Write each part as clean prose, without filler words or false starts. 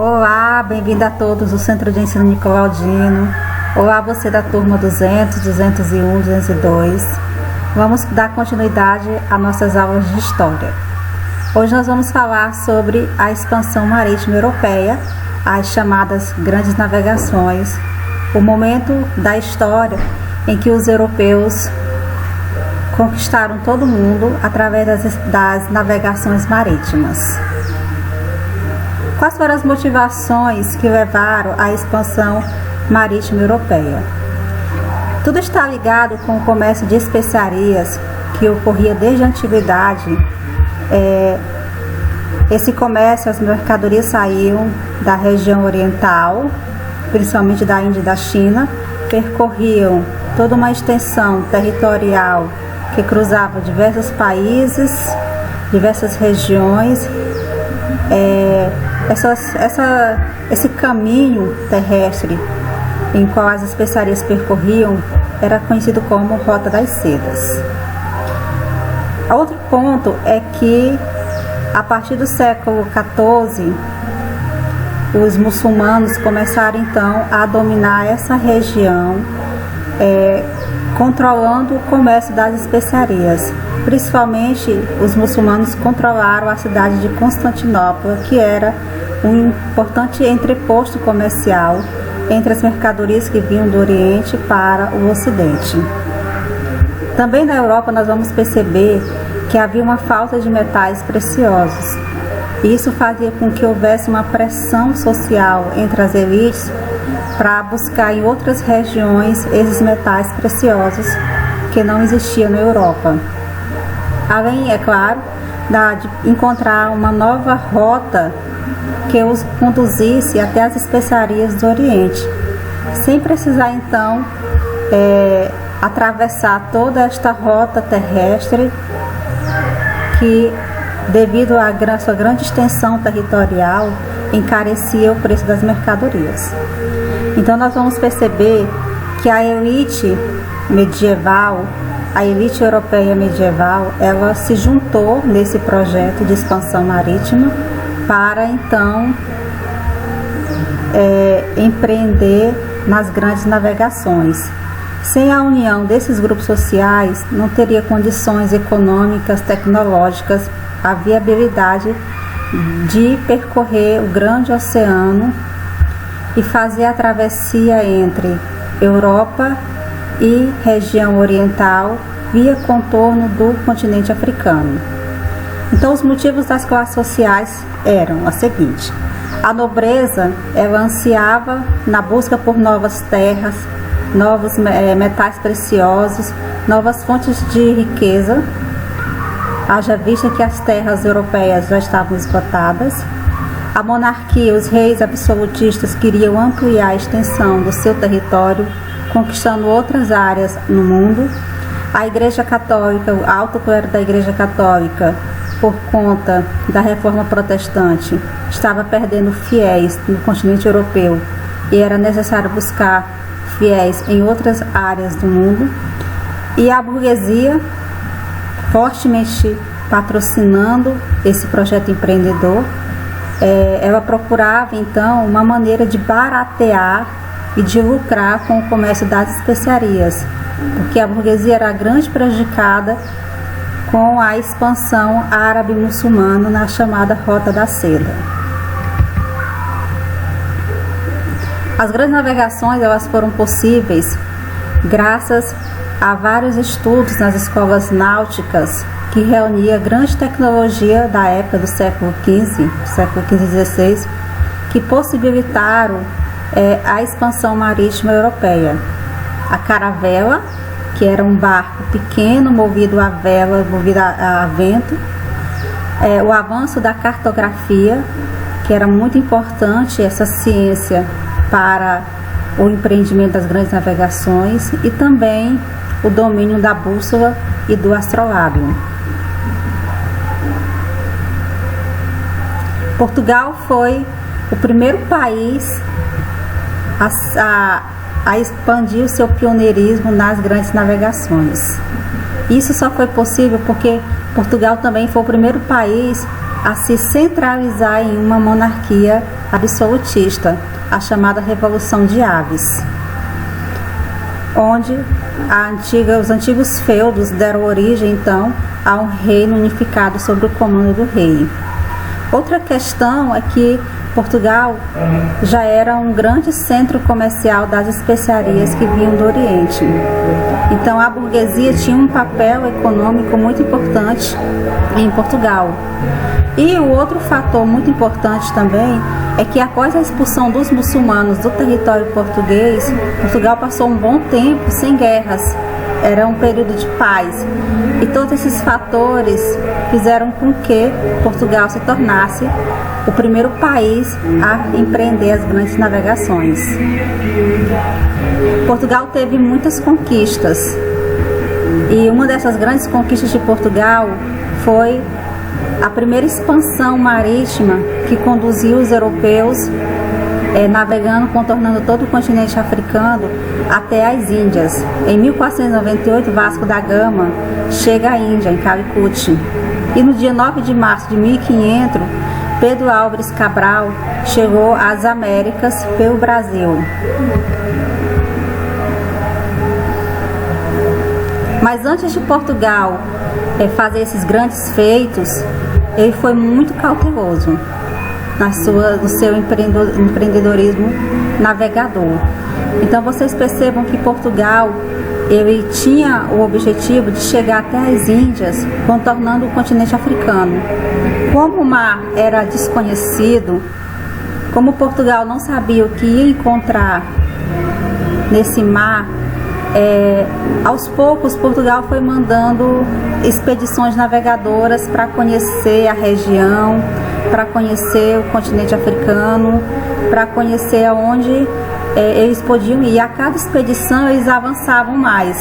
Olá, bem-vindo a todos do Centro de Ensino Nicolau Dino. Olá, você da turma 200, 201, 202. Vamos dar continuidade às nossas aulas de História. Hoje nós vamos falar sobre a expansão marítima europeia, as chamadas Grandes Navegações, o momento da história em que os europeus conquistaram todo o mundo através das navegações marítimas. Quais foram as motivações que levaram à expansão marítima europeia? Tudo está ligado com o comércio de especiarias que ocorria desde a antiguidade. Esse comércio, as mercadorias saíam da região oriental, principalmente da Índia e da China, percorriam toda uma extensão territorial que cruzava diversos países, diversas regiões. Esse caminho terrestre em qual as especiarias percorriam era conhecido como Rota das Sedas. Outro ponto é que, a partir do século XIV, os muçulmanos começaram então a dominar essa região, controlando o comércio das especiarias. Principalmente os muçulmanos controlaram a cidade de Constantinopla, que era um importante entreposto comercial entre as mercadorias que vinham do Oriente para o Ocidente. Também na Europa nós vamos perceber que havia uma falta de metais preciosos. Isso fazia com que houvesse uma pressão social entre as elites para buscar em outras regiões esses metais preciosos que não existiam na Europa. Além, é claro, de encontrar uma nova rota que os conduzisse até as especiarias do Oriente, sem precisar então atravessar toda esta rota terrestre que, devido à sua grande extensão territorial, encarecia o preço das mercadorias. Então nós vamos perceber que a elite medieval, a elite europeia medieval, ela se juntou nesse projeto de expansão marítima para então empreender nas grandes navegações. Sem a união desses grupos sociais, não teria condições econômicas, tecnológicas, a viabilidade de percorrer o grande oceano e fazer a travessia entre Europa e região oriental via contorno do continente africano. Então, os motivos das classes sociais eram a seguinte: a nobreza, ela ansiava na busca por novas terras, novos metais preciosos, novas fontes de riqueza, haja vista que as terras europeias já estavam esgotadas. A monarquia, os reis absolutistas queriam ampliar a extensão do seu território, conquistando outras áreas no mundo. A Igreja Católica, o alto clero da Igreja Católica, por conta da reforma protestante, estava perdendo fiéis no continente europeu e era necessário buscar fiéis em outras áreas do mundo. E a burguesia, fortemente patrocinando esse projeto empreendedor, ela procurava então uma maneira de baratear e de lucrar com o comércio das especiarias, porque a burguesia era grande prejudicada com a expansão árabe-muçulmana na chamada Rota da Seda. As grandes navegações, elas foram possíveis graças a vários estudos nas escolas náuticas que reunia grande tecnologia da época do século XV, século XV e XVI, que possibilitaram a expansão marítima europeia. A caravela, que era um barco pequeno movido a vela, movido a vento. O avanço da cartografia, que era muito importante essa ciência para o empreendimento das grandes navegações, e também o domínio da bússola e do astrolábio. Portugal foi o primeiro país a expandir o seu pioneirismo nas grandes navegações. Isso só foi possível porque Portugal também foi o primeiro país a se centralizar em uma monarquia absolutista, a chamada Revolução de Aves, onde os antigos feudos deram origem então a um reino unificado sob o comando do rei. Outra questão é que Portugal já era um grande centro comercial das especiarias que vinham do Oriente. Então a burguesia tinha um papel econômico muito importante em Portugal. E o outro fator muito importante também é que após a expulsão dos muçulmanos do território português, Portugal passou um bom tempo sem guerras. Era um período de paz. E todos esses fatores fizeram com que Portugal se tornasse o primeiro país a empreender as grandes navegações. Portugal teve muitas conquistas. E uma dessas grandes conquistas de Portugal foi a primeira expansão marítima que conduziu os europeus navegando, contornando todo o continente africano até as Índias. Em 1498, Vasco da Gama chega à Índia, em Calicut. E no dia 9 de março de 1500, Pedro Álvares Cabral chegou às Américas pelo Brasil. Mas antes de Portugal fazer esses grandes feitos, ele foi muito cauteloso no seu empreendedorismo navegador. Então vocês percebam que Portugal ele tinha o objetivo de chegar até as Índias, contornando o continente africano. Como o mar era desconhecido, como Portugal não sabia o que ia encontrar nesse mar, aos poucos Portugal foi mandando expedições navegadoras para conhecer a região, para conhecer o continente africano, para conhecer aonde eles podiam ir. A cada expedição eles avançavam mais.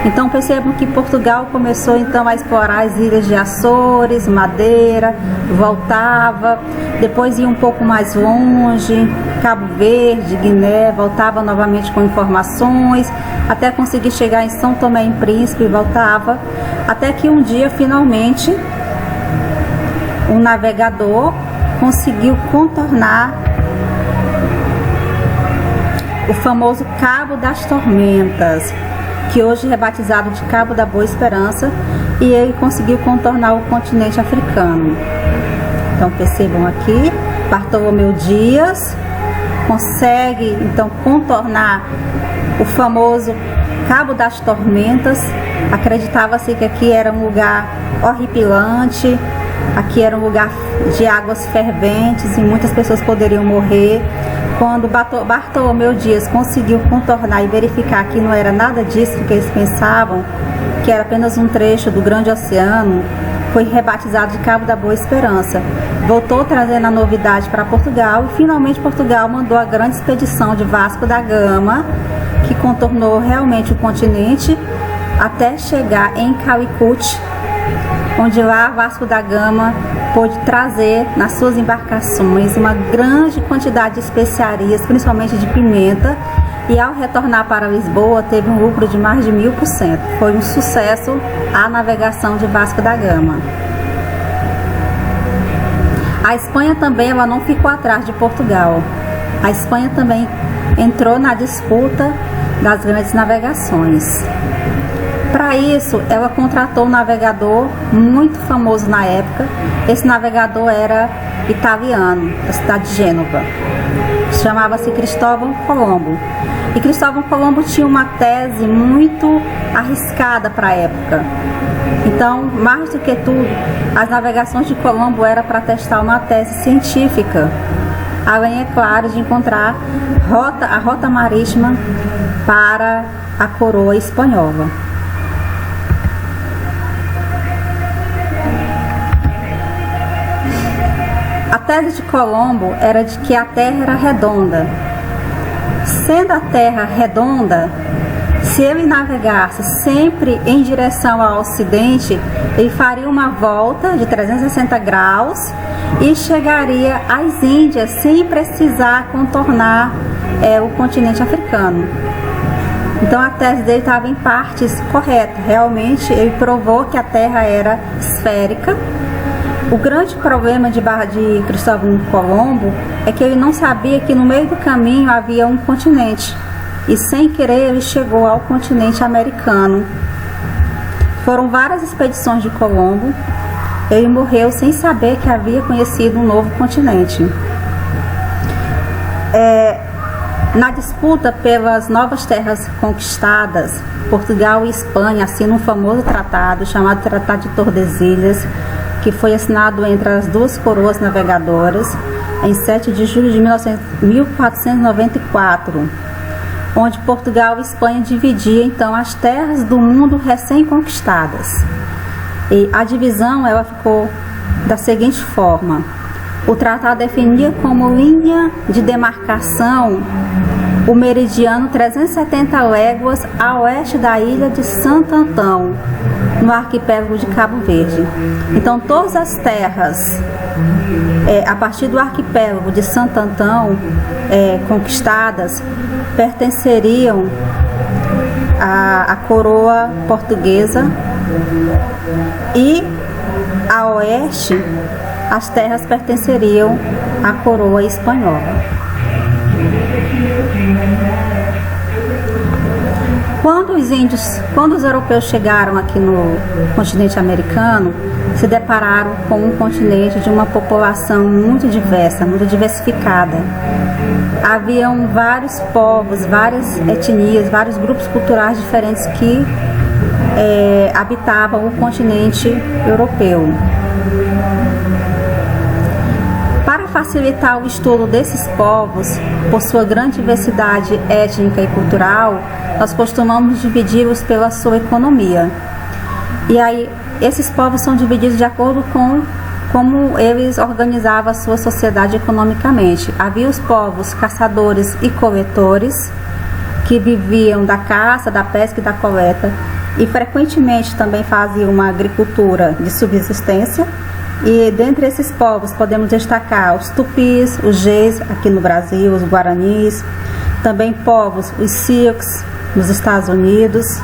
Então percebam que Portugal começou então a explorar as ilhas de Açores, Madeira, voltava, depois ia um pouco mais longe, Cabo Verde, Guiné, voltava novamente com informações, até conseguir chegar em São Tomé e Príncipe e voltava, até que um dia finalmente um navegador conseguiu contornar o famoso Cabo das Tormentas, que hoje é rebatizado de Cabo da Boa Esperança, e ele conseguiu contornar o continente africano. Então percebam aqui, Bartolomeu Dias consegue então contornar o famoso Cabo das Tormentas. Acreditava-se que aqui era um lugar horripilante, aqui era um lugar de águas ferventes e muitas pessoas poderiam morrer. Quando Bartolomeu Dias conseguiu contornar e verificar que não era nada disso que eles pensavam, que era apenas um trecho do grande oceano, foi rebatizado de Cabo da Boa Esperança. Voltou trazendo a novidade para Portugal e finalmente Portugal mandou a grande expedição de Vasco da Gama, que contornou realmente o continente até chegar em Calicut, onde lá Vasco da Gama pôde trazer nas suas embarcações uma grande quantidade de especiarias, principalmente de pimenta, e ao retornar para Lisboa teve um lucro de mais de 1000%. Foi um sucesso a navegação de Vasco da Gama. A Espanha também ela não ficou atrás de Portugal. A Espanha também entrou na disputa das grandes navegações. Para isso, ela contratou um navegador muito famoso na época. Esse navegador era italiano, da cidade de Gênova. Chamava-se Cristóvão Colombo. E Cristóvão Colombo tinha uma tese muito arriscada para a época. Então, mais do que tudo, as navegações de Colombo era para testar uma tese científica, além, é claro, de encontrar a rota marítima para a coroa espanhola. A tese de Colombo era de que a Terra era redonda. Sendo a Terra redonda, se ele navegasse sempre em direção ao ocidente, ele faria uma volta de 360 graus e chegaria às Índias sem precisar contornar o continente africano. Então a tese dele estava em partes correta. Realmente ele provou que a Terra era esférica O grande problema de Cristóvão Colombo é que ele não sabia que no meio do caminho havia um continente, e sem querer ele chegou ao continente americano. Foram várias expedições de Colombo, ele morreu sem saber que havia conhecido um novo continente. Na disputa pelas novas terras conquistadas, Portugal e Espanha assinam um famoso tratado chamado Tratado de Tordesilhas, que foi assinado entre as duas coroas navegadoras em 7 de julho de 1494, onde Portugal e Espanha dividiam então as terras do mundo recém-conquistadas. E a divisão ela ficou da seguinte forma: o tratado definia como linha de demarcação o meridiano 370 léguas a oeste da ilha de Santo Antão, no arquipélago de Cabo Verde. Então, todas as terras a partir do arquipélago de Santo Antão conquistadas pertenceriam à coroa portuguesa, e a oeste as terras pertenceriam à coroa espanhola. Quando os europeus chegaram aqui no continente americano, se depararam com um continente de uma população muito diversa, muito diversificada. Haviam vários povos, várias etnias, vários grupos culturais diferentes que habitavam o continente europeu. Para facilitar o estudo desses povos, por sua grande diversidade étnica e cultural, nós costumamos dividi-los pela sua economia. E aí, esses povos são divididos de acordo com como eles organizavam a sua sociedade economicamente. Havia os povos caçadores e coletores, que viviam da caça, da pesca e da coleta, e frequentemente também faziam uma agricultura de subsistência. E dentre esses povos podemos destacar os tupis, os geis, aqui no Brasil, os guaranis, também povos, os sioux, nos Estados Unidos.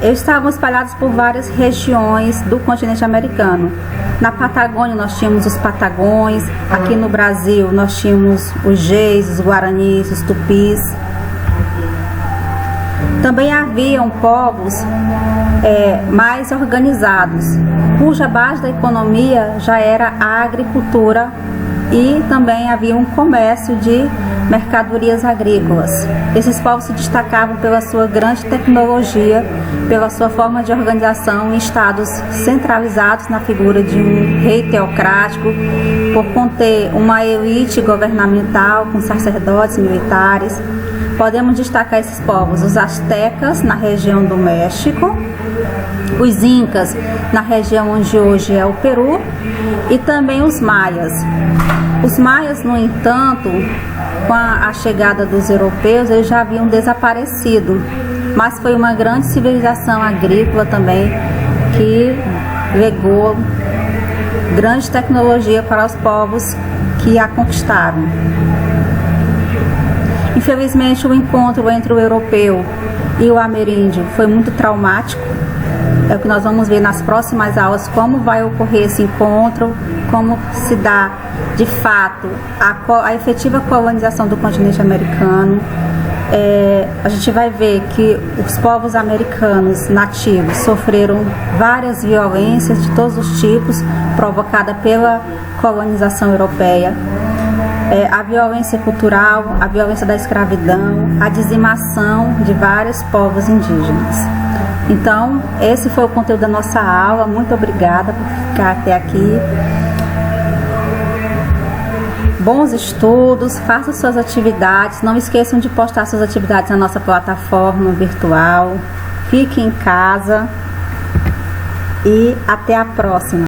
Eles estavam espalhados por várias regiões do continente americano. Na Patagônia nós tínhamos os patagões, aqui no Brasil nós tínhamos os geis, os guaranis, os tupis. Também haviam povos mais organizados, cuja base da economia já era a agricultura, e também havia um comércio de mercadorias agrícolas. Esses povos se destacavam pela sua grande tecnologia, pela sua forma de organização em estados centralizados na figura de um rei teocrático, por conter uma elite governamental com sacerdotes militares. Podemos destacar esses povos: os astecas, na região do México, os incas, na região onde hoje é o Peru, e também os maias. Os maias, no entanto, com a chegada dos europeus, eles já haviam desaparecido, mas foi uma grande civilização agrícola também, que legou grande tecnologia para os povos que a conquistaram. Infelizmente, o encontro entre o europeu e o ameríndio foi muito traumático. É o que nós vamos ver nas próximas aulas, como vai ocorrer esse encontro, como se dá de fato a efetiva colonização do continente americano. A gente vai ver que os povos americanos nativos sofreram várias violências de todos os tipos, provocada pela colonização europeia. A violência cultural, a violência da escravidão, a dizimação de vários povos indígenas. Então, esse foi o conteúdo da nossa aula. Muito obrigada por ficar até aqui. Bons estudos, façam suas atividades. Não esqueçam de postar suas atividades na nossa plataforma virtual. Fiquem em casa e até a próxima.